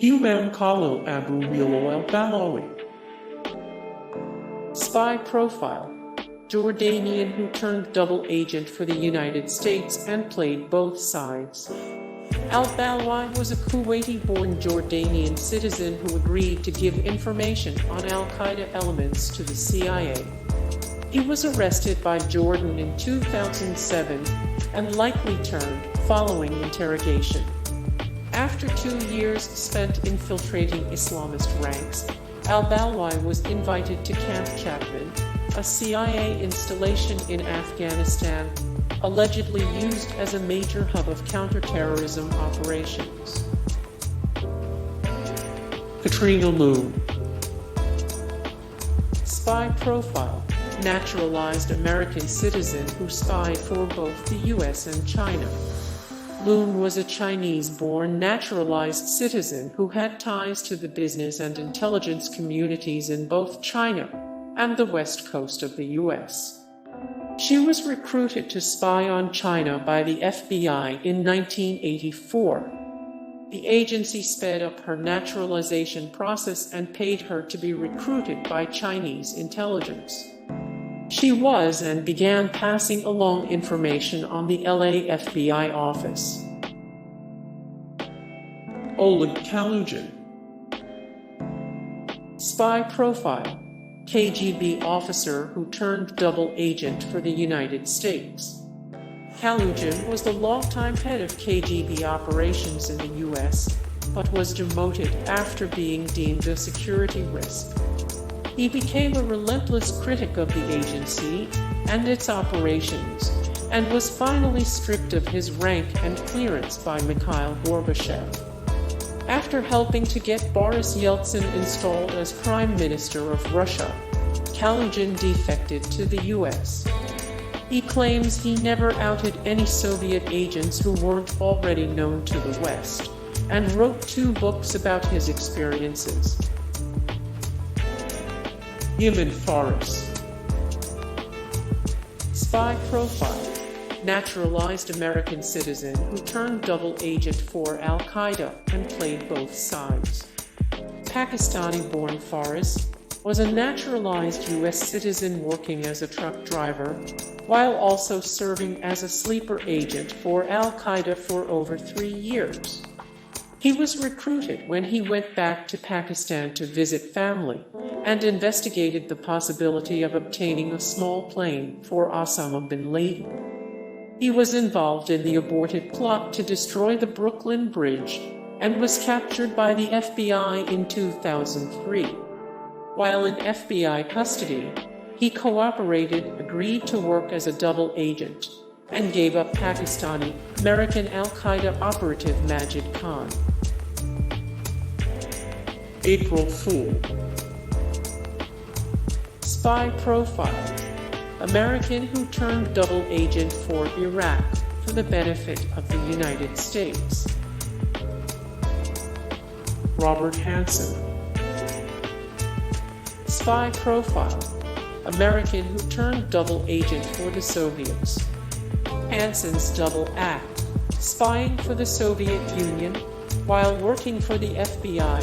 Humam Khalil Abu-Mulal al-Balawi. Spy profile: Jordanian who turned double agent for the United States and played both sides. Al-Balawi was a Kuwaiti-born Jordanian citizen who agreed to give information on al-Qaeda elements to the CIA. He was arrested by Jordan in 2007 and likely turned following interrogation. After 2 years spent infiltrating Islamist ranks, al-Balawi was invited to Camp Chapman, a CIA installation in Afghanistan, allegedly used as a major hub of counterterrorism operations. Katrina Leung. Spy profile: naturalized American citizen who spied for both the US and China. Leung was a Chinese-born naturalized citizen who had ties to the business and intelligence communities in both China and the west coast of the US. She was recruited to spy on China by the FBI in 1984. The agency sped up her naturalization process and paid her to be recruited by Chinese intelligence. She was and began passing along information on the LA FBI office. Oleg Kalugin. Spy profile: KGB officer who turned double agent for the United States. Kalugin was the longtime head of KGB operations in the US, but was demoted after being deemed a security risk. He became a relentless critic of the agency and its operations, and was finally stripped of his rank and clearance by Mikhail Gorbachev. After helping to get Boris Yeltsin installed as Prime Minister of Russia, Kalugin defected to the US. He claims he never outed any Soviet agents who weren't already known to the West, and wrote 2 books about his experiences. Iyman Faris. Spy profile: naturalized American citizen who turned double agent for al-Qaeda and played both sides. Pakistani-born Faris was a naturalized U.S. citizen working as a truck driver, while also serving as a sleeper agent for al-Qaeda for over 3 years. He was recruited when he went back to Pakistan to visit family, and investigated the possibility of obtaining a small plane for Osama bin Laden. He was involved in the aborted plot to destroy the Brooklyn Bridge, and was captured by the FBI in 2003. While in FBI custody, he cooperated, agreed to work as a double agent, and gave up Pakistani-American al-Qaeda operative Majid Khan. April Fool. Spy profile: American who turned double agent for Iraq for the benefit of the United States. Robert Hanssen. Spy profile: American who turned double agent for the Soviets. Hanssen's double act, spying for the Soviet Union while working for the FBI,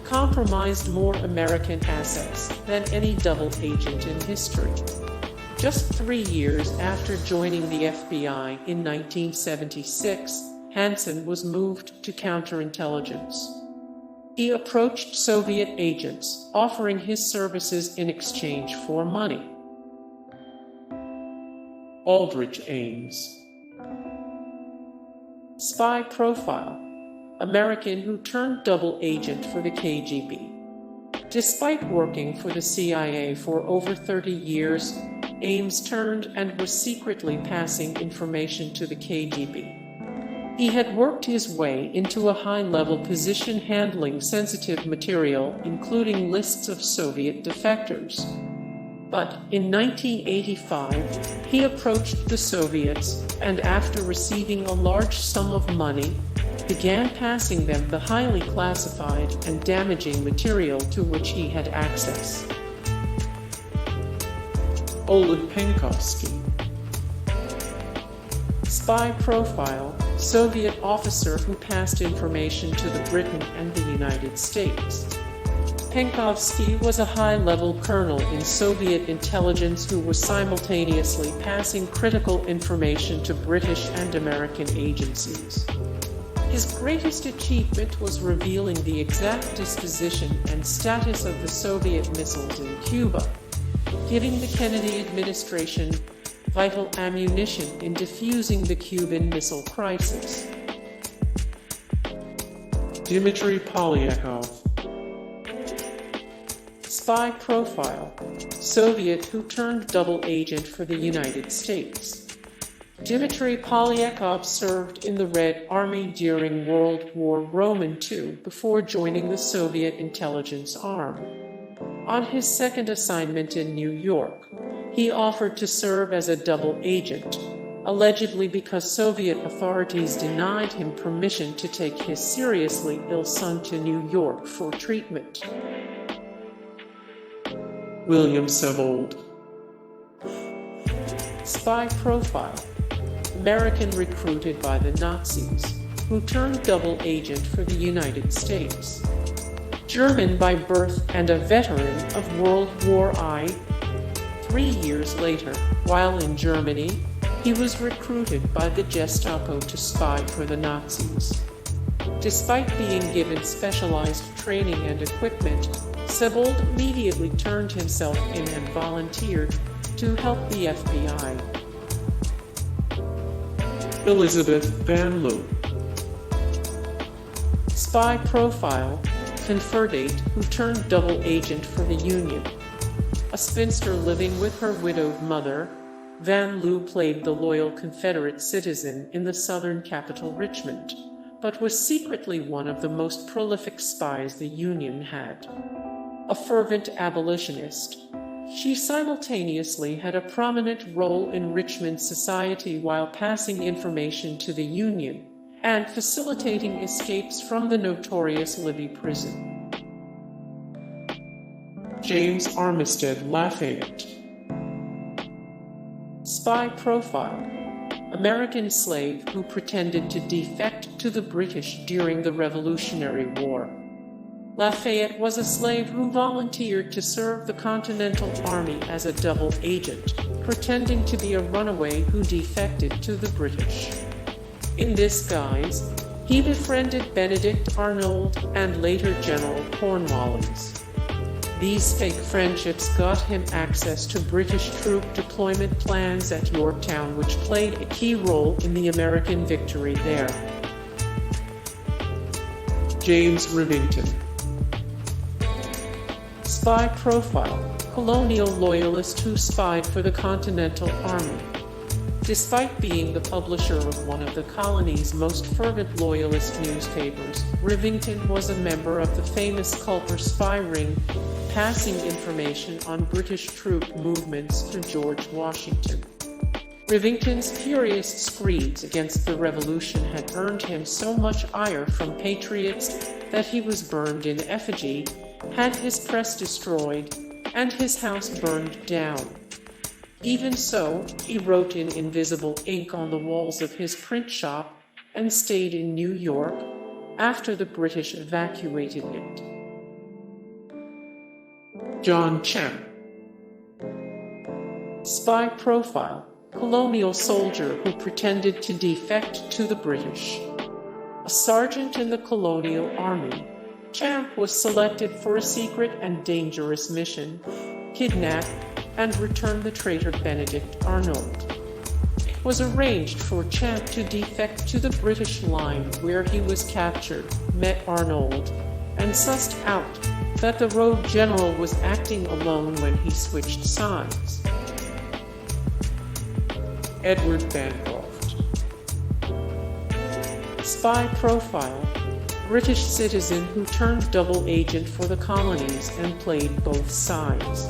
compromised more American assets than any double agent in history. Just 3 years after joining the FBI in 1976, Hanssen was moved to counterintelligence. He approached Soviet agents, offering his services in exchange for money. Aldrich Ames. Spy profile: American who turned double agent for the KGB. Despite working for the CIA for over 30 years, Ames turned and was secretly passing information to the KGB. He had worked his way into a high-level position handling sensitive material, including lists of Soviet defectors. But in 1985, he approached the Soviets, and after receiving a large sum of money, began passing them the highly classified and damaging material to which he had access. Oleg Penkovsky. Spy profile, Soviet officer who passed information to the Britain and the United States. Penkovsky was a high-level colonel in Soviet intelligence who was simultaneously passing critical information to British and American agencies. His greatest achievement was revealing the exact disposition and status of the Soviet missiles in Cuba, giving the Kennedy administration vital ammunition in defusing the Cuban Missile Crisis. Dimitri Polyakov. Spy profile, Soviet who turned double agent for the United States. Dimitri Polyakov served in the Red Army during World War II before joining the Soviet intelligence arm. On his second assignment in New York, he offered to serve as a double agent, allegedly because Soviet authorities denied him permission to take his seriously ill son to New York for treatment. William Sebold. Spy profile, American recruited by the Nazis, who turned double agent for the United States. German by birth and a veteran of World War I. 3 years later, while in Germany, he was recruited by the Gestapo to spy for the Nazis. Despite being given specialized training and equipment, Sebold immediately turned himself in and volunteered to help the FBI. Elizabeth Van Leeuw. Spy profile, Confederate who turned double agent for the Union. A spinster living with her widowed mother, Van Leeuw played the loyal Confederate citizen in the southern capital Richmond, but was secretly one of the most prolific spies the Union had. A fervent abolitionist, she simultaneously had a prominent role in Richmond society while passing information to the Union and facilitating escapes from the notorious Libby prison. James Armistead Lafayette. Spy profile, American slave who pretended to defect to the British during the Revolutionary War. Lafayette was a slave who volunteered to serve the Continental Army as a double agent, pretending to be a runaway who defected to the British. In this guise, he befriended Benedict Arnold and later General Cornwallis. These fake friendships got him access to British troop deployment plans at Yorktown, which played a key role in the American victory there. James Rivington. Spy profile, colonial loyalist who spied for the Continental Army. Despite being the publisher of one of the colony's most fervent loyalist newspapers, Rivington was a member of the famous Culper spy ring, passing information on British troop movements to George Washington. Rivington's furious screeds against the revolution had earned him so much ire from patriots that he was burned in effigy, had his press destroyed, and his house burned down. Even so, he wrote in invisible ink on the walls of his print shop and stayed in New York after the British evacuated it. John Champe. Spy profile, colonial soldier who pretended to defect to the British. A sergeant in the colonial army, Champe was selected for a secret and dangerous mission: kidnap and return the traitor Benedict Arnold. It was arranged for Champe to defect to the British line, where he was captured, met Arnold, and sussed out that the rogue general was acting alone when he switched sides. Edward Bancroft. Spy profile, British citizen who turned double agent for the colonies and played both sides.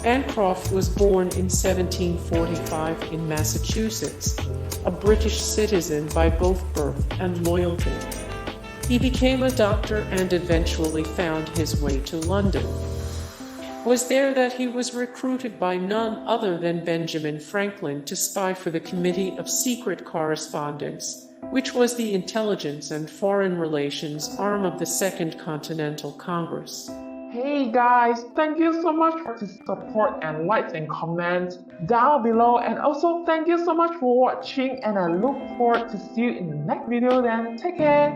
Bancroft was born in 1745 in Massachusetts, a British citizen by both birth and loyalty. He became a doctor and eventually found his way to London. was there that he was recruited by none other than Benjamin Franklin to spy for the Committee of Secret Correspondence, which was the intelligence and foreign relations arm of the Second Continental Congress. Hey guys, thank you so much for the support and likes and comments down below, and also thank you so much for watching, and I look forward to see you in the next video. Then take care,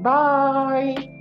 bye.